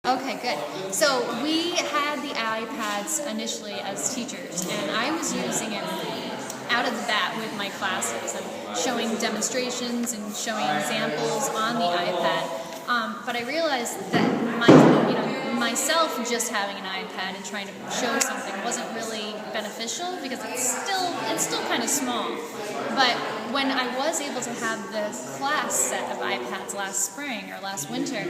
Okay, good. So we had the iPads initially as teachers, and I was using it out of the bat with my classes and showing demonstrations and showing examples on the iPad. But I realized that myself just having an iPad and trying to show something wasn't really beneficial because it's still kind of small. But when I was able to have the class set of iPads last spring or last winter,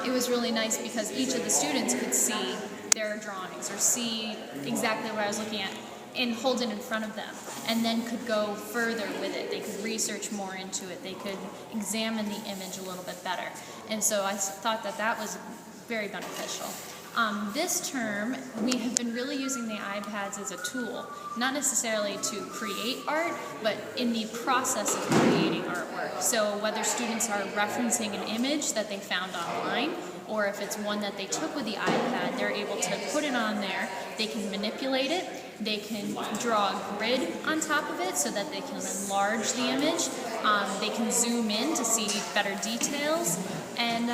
it was really nice because each of the students could see their drawings or see exactly what I was looking at and hold it in front of them, and then could go further with it. They could research more into it. They could examine the image a little bit better. And so I thought that was very beneficial. This term, we have been really using the iPads as a tool, not necessarily to create art, but in the process of creating artwork. So whether students are referencing an image that they found online, or if it's one that they took with the iPad, they're able to put it on there. They can manipulate it. They can draw a grid on top of it so that they can enlarge the image. They can zoom in to see better details, and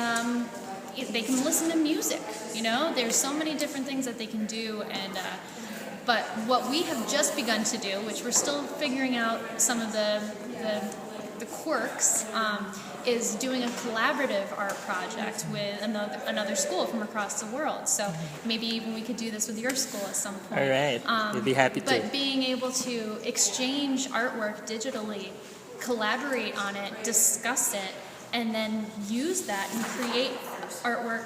they can listen to music. There's so many different things that they can do, and but what we have just begun to do, which we're still figuring out some of the quirks, is doing a collaborative art project with another school from across the world. So maybe even we could do this with your school at some point. All right, we'd be happy to. But being able to exchange artwork digitally, collaborate on it, discuss it, and then use that and create artwork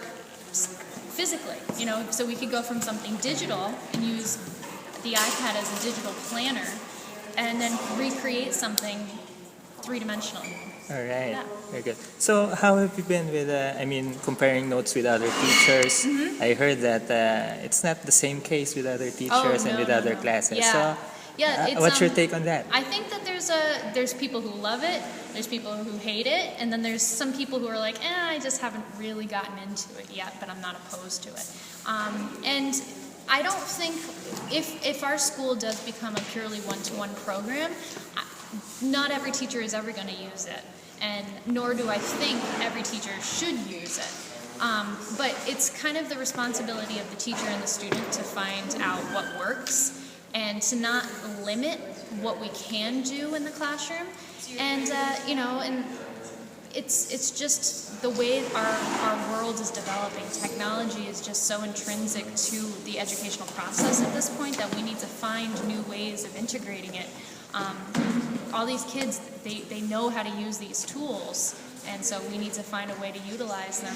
physically. So we could go from something digital and use the iPad as a digital planner, and then recreate something three-dimensional. All right, Yeah. very good. So how have you been with, comparing notes with other teachers? Mm-hmm. I heard that it's not the same case with other teachers and with other classes. Yeah. So Yeah, what's your take on that? I think that there's people who love it, there's people who hate it, and then there's some people who are like, I just haven't really gotten into it yet, but I'm not opposed to it. And I don't think, if our school does become a purely one-to-one program, not every teacher is ever going to use it, and nor do I think every teacher should use it. But it's kind of the responsibility of the teacher and the student to find out what works, and to not limit what we can do in the classroom. And and it's just the way our world is developing. Technology is just so intrinsic to the educational process at this point that we need to find new ways of integrating it. All these kids, they know how to use these tools, and so we need to find a way to utilize them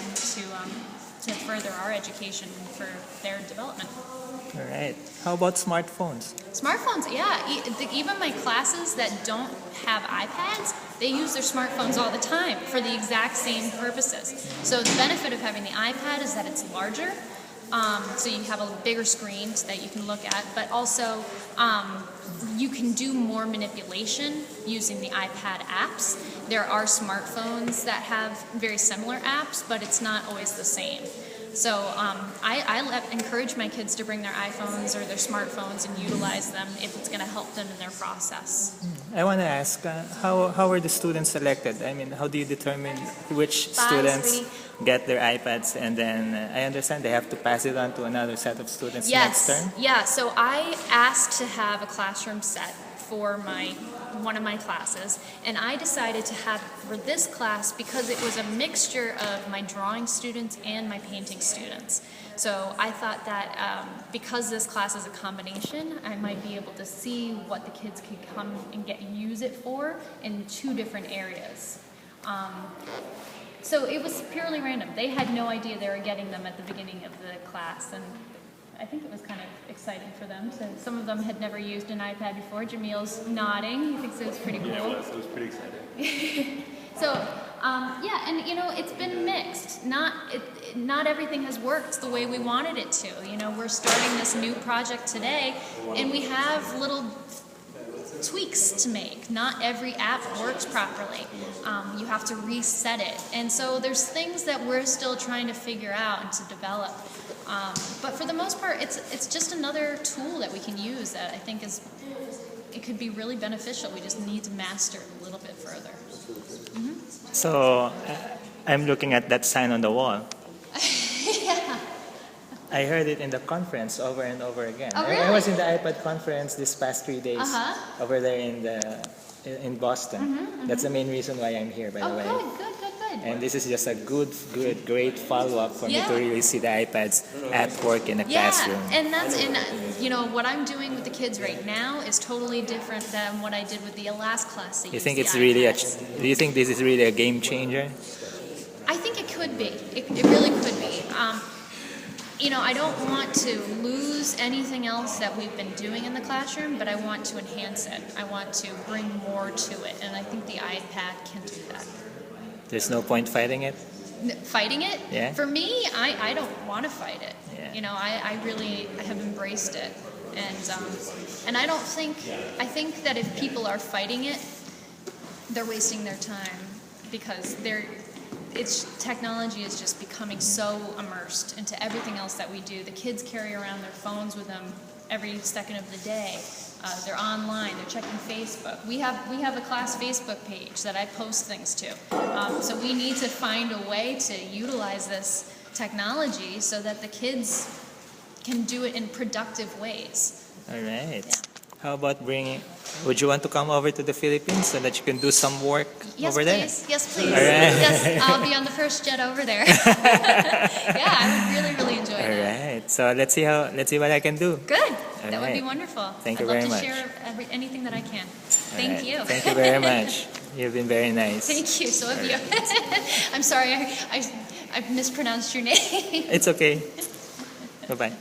to further our education for their development. All right. How about smartphones? Smartphones, yeah. Even my classes that don't have iPads, they use their smartphones all the time for the exact same purposes. So the benefit of having the iPad is that it's larger, so you have a bigger screen that you can look at, but also you can do more manipulation using the iPad apps. There are smartphones that have very similar apps, but it's not always the same. So I encourage my kids to bring their iPhones or their smartphones and utilize them if it's going to help them in their process. I want to ask, how are the students selected? How do you determine which students get their iPads, and then I understand they have to pass it on to another set of students next term? Yeah, so I asked to have a classroom set for one of my classes, and I decided to have it for this class because it was a mixture of my drawing students and my painting students. So I thought that because this class is a combination, I might be able to see what the kids could come and use it for in two different areas. So it was purely random. They had no idea they were getting them at the beginning of the class, and I think it was kind of exciting for them. So some of them had never used an iPad before. Jamil's nodding. He thinks it was pretty cool. Yeah, it was pretty exciting. So, and it's been mixed. Not everything has worked the way we wanted it to. We're starting this new project today, and we have little tweaks to make. Not every app works properly. You have to reset it. And so there's things that we're still trying to figure out and to develop. But for the most part, it's just another tool that we can use that I think it could be really beneficial. We just need to master it a little bit further. Mm-hmm. So I'm looking at that sign on the wall. Yeah. I heard it in the conference over and over again. Oh, I was in really? the iPad conference this past 3 days over there in Boston. That's the main reason why I'm here, by the Oh, way. good. And this is just a great follow-up for me to Yeah. really see the iPads at work in a Yeah, classroom. and what I'm doing with the kids right now is totally different than what I did with the last class. That You used think the it's really iPads. do you think this is really a game changer? I think it could be. It really could be. I don't want to lose anything else that we've been doing in the classroom, but I want to enhance it. I want to bring more to it, and I think the iPad can do that. There's no point fighting it? Fighting it? Yeah. For me, I don't want to fight it. Yeah. I really have embraced it, and I think that if people are fighting it, they're wasting their time because technology is just becoming so immersed into everything else that we do. The kids carry around their phones with them every second of the day. They're online. They're checking Facebook. We have a class Facebook page that I post things to. So we need to find a way to utilize this technology so that the kids can do it in productive ways. All right. Yeah. How about would you want to come over to the Philippines so that you can do some work over there? Yes, please. All right. Yes, I'll be on the first jet over there. Yeah, I would really enjoy All that. right. So let's see what I can do. Good. All That would be right. wonderful. Thank you I'd very love much. to share anything that I can. All Thank right. you. Thank you very much. You've been very nice. Thank you. So have you. I'm sorry, I mispronounced your name. It's okay. Bye-bye.